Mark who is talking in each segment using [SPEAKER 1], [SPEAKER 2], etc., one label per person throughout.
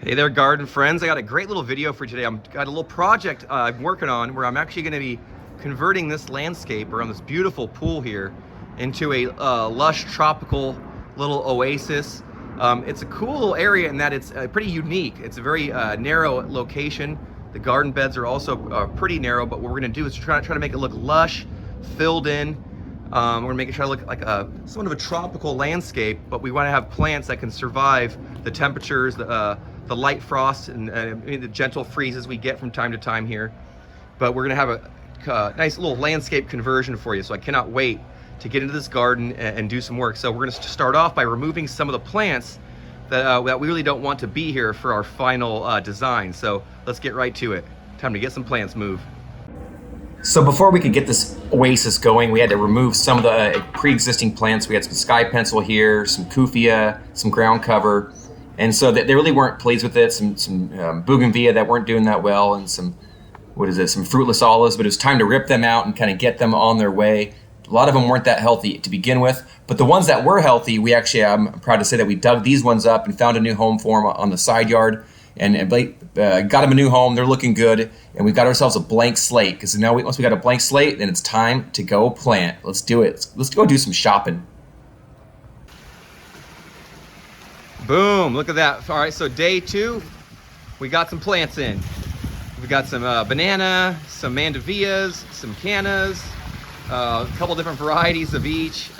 [SPEAKER 1] Hey there, garden friends. I got a great little video for today. I've got a little project I'm working on where I'm actually going to be converting this landscape around this beautiful pool here into a lush tropical little oasis. It's a cool little area in that it's pretty unique. It's a very narrow location. The garden beds are also pretty narrow, but what we're going to do is try to make it look lush, filled in. We're gonna make it try to look like somewhat of a tropical landscape, but we want to have plants that can survive the temperatures, the light frost and the gentle freezes we get from time to time here. But we're gonna have a nice little landscape conversion for you. So I cannot wait to get into this garden and do some work. So we're gonna start off by removing some of the plants that we really don't want to be here for our final design. So let's get right to it. Time to get some plants moved.
[SPEAKER 2] So before we could get this oasis going, we had to remove some of the pre-existing plants. We had some sky pencil here, some kufia, some ground cover. And so they really weren't pleased with it. Some bougainvillea that weren't doing that well, and some fruitless olives, but it was time to rip them out and kind of get them on their way. A lot of them weren't that healthy to begin with, but the ones that were healthy, I'm proud to say that we dug these ones up and found a new home for them on the side yard. And Blake got them a new home. They're looking good, and we've got ourselves a blank slate, because now once we got a blank slate, then it's time to go plant. Let's do it. Let's go do some shopping.
[SPEAKER 1] Boom, look at that. All right, so day 2, we got some plants in. We got some banana, some mandevillas, some cannas, a couple different varieties of each,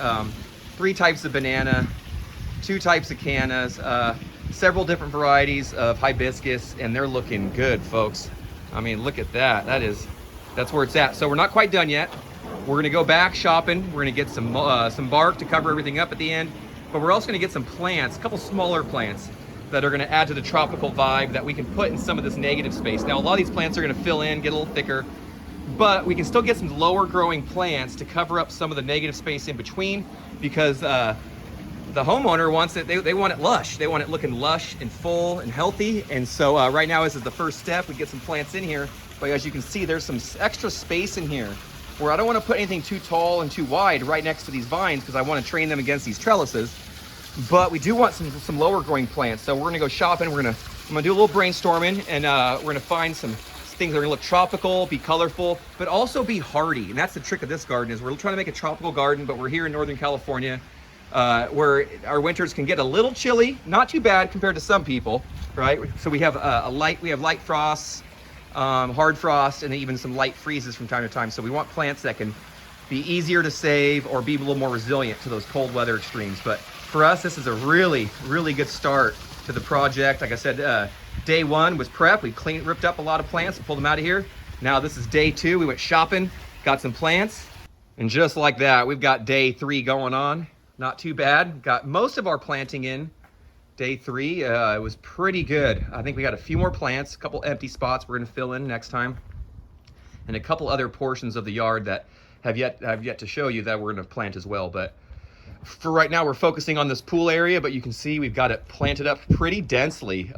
[SPEAKER 1] 3 types of banana, 2 types of cannas, several different varieties of hibiscus, and they're looking good, folks. I mean, look at that. That's where it's at. So we're not quite done yet. We're gonna go back shopping. We're gonna get some bark to cover everything up at the end, but we're also gonna get some plants, a couple smaller plants that are gonna add to the tropical vibe that we can put in some of this negative space. Now, a lot of these plants are gonna fill in, get a little thicker, but we can still get some lower growing plants to cover up some of the negative space in between, because the homeowner wants it, they want it lush. They want it looking lush and full and healthy. And so right now, this is the first step. We get some plants in here, but as you can see, there's some extra space in here where I don't want to put anything too tall and too wide right next to these vines, because I want to train them against these trellises. But we do want some lower growing plants. So we're gonna go shopping. I'm gonna do a little brainstorming, and we're gonna find some things that are gonna look tropical, be colorful, but also be hardy. And that's the trick of this garden, is we're trying to make a tropical garden, but we're here in Northern California, where our winters can get a little chilly, not too bad compared to some people, right? So we have light frosts, hard frost, and even some light freezes from time to time. So we want plants that can be easier to save or be a little more resilient to those cold weather extremes. But for us, this is a really, really good start to the project. Like I said, day 1 was prep. We ripped up a lot of plants and pulled them out of here. Now this is day 2. We went shopping, got some plants, and just like that, we've got day 3 going on. Not too bad. Got most of our planting in day 3. It was pretty good. I think we got a few more plants, a couple empty spots we're gonna fill in next time, and a couple other portions of the yard that have yet to show you that we're gonna plant as well. But for right now, we're focusing on this pool area, but you can see we've got it planted up pretty densely.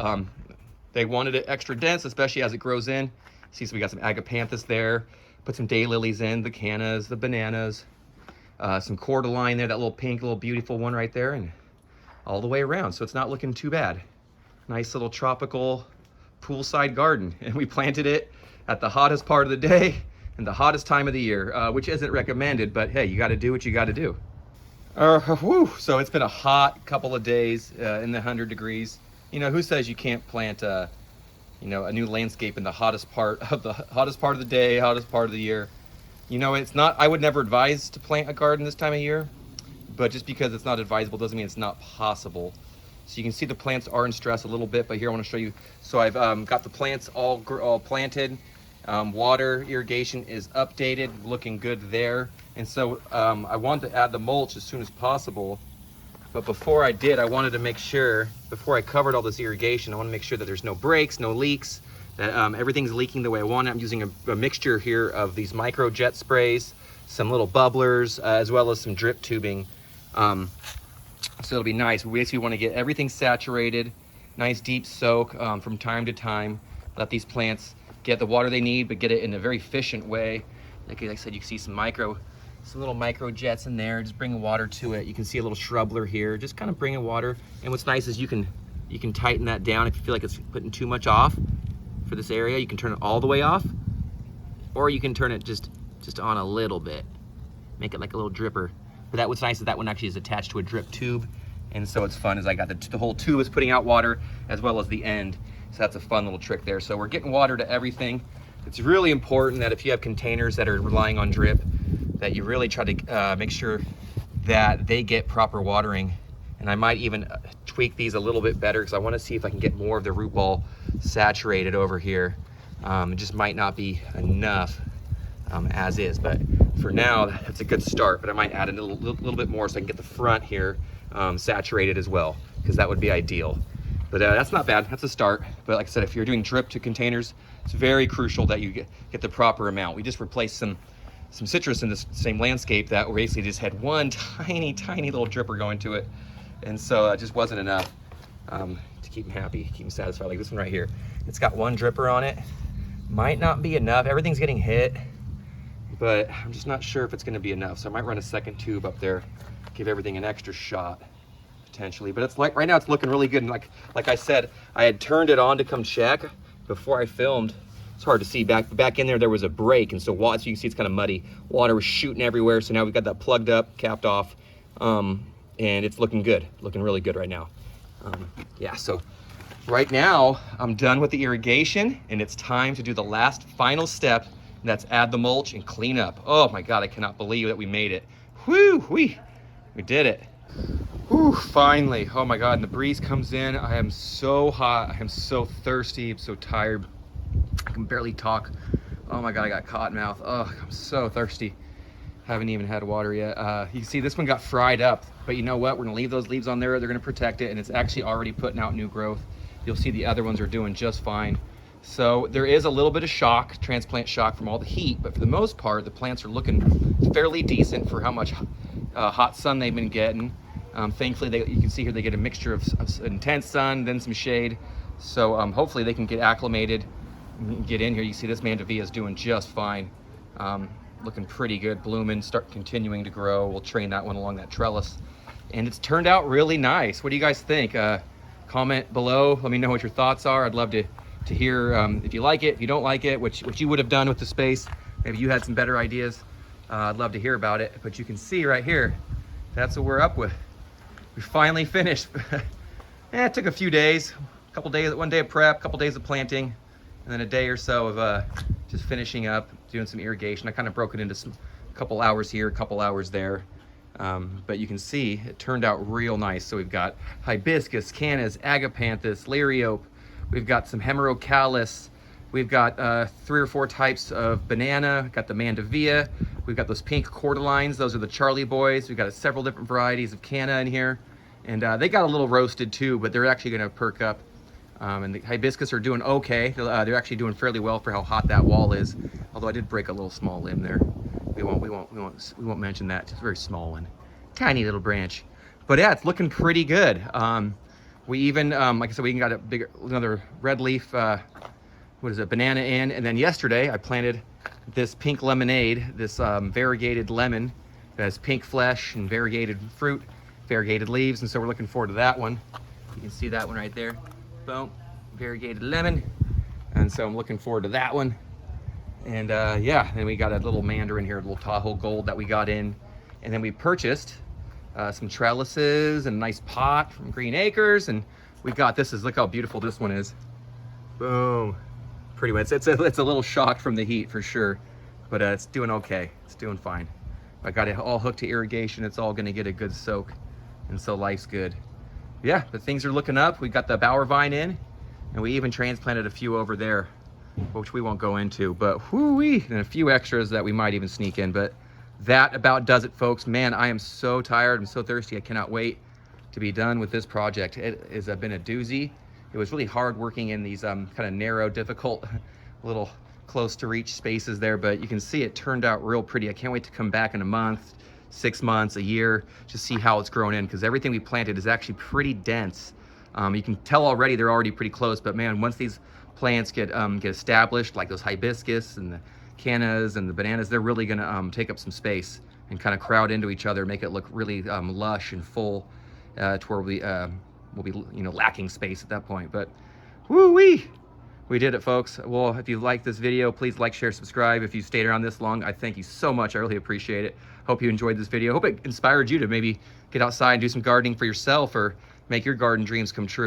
[SPEAKER 1] They wanted it extra dense, especially as it grows in. See, so we got some agapanthus there, put some daylilies in, the cannas, the bananas, some cordyline there, that little pink, little beautiful one right there, and all the way around. So it's not looking too bad. Nice little tropical poolside garden. And we planted it at the hottest part of the day and the hottest time of the year, which isn't recommended, but hey, you gotta do what you gotta do. So it's been a hot couple of days in the 100 degrees. You know, who says you can't plant a new landscape in the hottest part of the day, hottest part of the year? You know, I would never advise to plant a garden this time of year, but just because it's not advisable doesn't mean it's not possible. So you can see the plants are in stress a little bit, but here I want to show you. So I've got the plants all planted. Water irrigation is updated, looking good there. And so I wanted to add the mulch as soon as possible. But before I did, I wanted to make sure, before I covered all this irrigation, I want to make sure that there's no breaks, no leaks, that everything's leaking the way I want it. I'm using a mixture here of these micro jet sprays, some little bubblers, as well as some drip tubing. So it'll be nice. We basically want to get everything saturated, nice deep soak from time to time. Let these plants get the water they need, but get it in a very efficient way. Like I said, you can see some little micro jets in there, just bringing water to it. You can see a little shrubler here, just kind of bringing water. And what's nice is you can You can tighten that down if you feel like it's putting too much off for this area. You can turn it all the way off, or you can turn it just on a little bit. Make it like a little dripper. But that what's nice is that one actually is attached to a drip tube. And so it's fun is I got the whole tube is putting out water as well as the end. So that's a fun little trick there. So we're getting water to everything. It's really important that if you have containers that are relying on drip, that you really try to make sure that they get proper watering. And I might even tweak these a little bit better because I want to see if I can get more of the root ball saturated over here. It just might not be enough as is, but for now, that's a good start. But I might add a little bit more so I can get the front here saturated as well, because that would be ideal. But that's not bad, that's a start. But like I said, if you're doing drip to containers, it's very crucial that you get the proper amount. We just replaced some citrus in this same landscape that basically just had one tiny little dripper going to it. And so it just wasn't enough to keep them happy, keep them satisfied. Like this one right here, it's got one dripper on it. Might not be enough, everything's getting hit, but I'm just not sure if it's gonna be enough. So I might run a second tube up there, give everything an extra shot, potentially. But it's like, right now it's looking really good. And like I said, I had turned it on to come check before I filmed. It's hard to see, back in there was a break, and so as you can see, it's kind of muddy. Water was shooting everywhere, so now we've got that plugged up, capped off, and it's looking good, looking really good right now. Yeah, so right now I'm done with the irrigation, and it's time to do the last final step, and that's add the mulch and clean up. Oh my God, I cannot believe that we made it. Whoo, we did it. Whew, finally. Oh my God, and the breeze comes in. I am so hot, I am so thirsty, I'm so tired. I can barely talk. Oh my God, I got cotton mouth. Oh, I'm so thirsty. Haven't even had water yet. You can see this one got fried up, but you know what? We're gonna leave those leaves on there. They're gonna protect it, and it's actually already putting out new growth. You'll see the other ones are doing just fine. So there is a little bit of shock, transplant shock from all the heat, but for the most part, the plants are looking fairly decent for how much hot sun they've been getting. Thankfully, you can see here they get a mixture of intense sun, then some shade. So hopefully they can get acclimated, get in here. You see this Mandevilla is doing just fine. Looking pretty good, blooming, start continuing to grow. We'll train that one along that trellis. And it's turned out really nice. What do you guys think? Comment below, let me know what your thoughts are. I'd love to hear if you like it, if you don't like it, what you would have done with the space. Maybe you had some better ideas. I'd love to hear about it. But you can see right here, that's what we're up with. We finally finished. It took a few days, one day of prep, couple days of planting, and then a day or so of just finishing up, doing some irrigation. I kind of broke it into a couple hours here, a couple hours there. But you can see it turned out real nice. So we've got hibiscus, cannas, agapanthus, liriope. We've got some hemerocallis. We've got 3 or 4 types of banana. We've got the mandevilla. We've got those pink cordylines. Those are the Charlie boys. We've got several different varieties of canna in here. And they got a little roasted too, but they're actually gonna perk up. And the hibiscus are doing okay. They're actually doing fairly well for how hot that wall is. Although I did break a little small limb there. We won't mention that. Just a very small one, tiny little branch. But yeah, it's looking pretty good. We even, like I said, we even got another red leaf. What is it? Banana in. And then yesterday I planted this pink lemonade, this variegated lemon that has pink flesh and variegated fruit, variegated leaves. And so we're looking forward to that one. You can see that one right there. Boom, variegated lemon. And so I'm looking forward to that one. And yeah, then we got a little mandarin here, a little Tahoe Gold that we got in. And then we purchased some trellises and a nice pot from Green Acres. And we got this, look how beautiful this one is. Boom, pretty much. It's a little shocked from the heat for sure, but it's doing okay, it's doing fine. I got it all hooked to irrigation, it's all gonna get a good soak. And so life's good. Yeah, but things are looking up. We got the bower vine in, and we even transplanted a few over there, which we won't go into, but whoo-wee, and a few extras that we might even sneak in. But that about does it, folks. Man, I am so tired, I'm so thirsty. I cannot wait to be done with this project. It has been a doozy. It was really hard working in these kind of narrow, difficult, little close to reach spaces there, but you can see it turned out real pretty. I can't wait to come back in a month, 6 months, a year, just see how it's grown in, because everything we planted is actually pretty dense. You can tell already they're already pretty close, but man, once these plants get established, like those hibiscus and the cannas and the bananas, they're really gonna take up some space and kind of crowd into each other, make it look really lush and full, to where we'll be, you know, lacking space at that point. But woo-wee, we did it, folks. Well, if you like this video, please like, share, subscribe. If you stayed around this long, I thank you so much. I really appreciate it. Hope you enjoyed this video. Hope it inspired you to maybe get outside and do some gardening for yourself or make your garden dreams come true.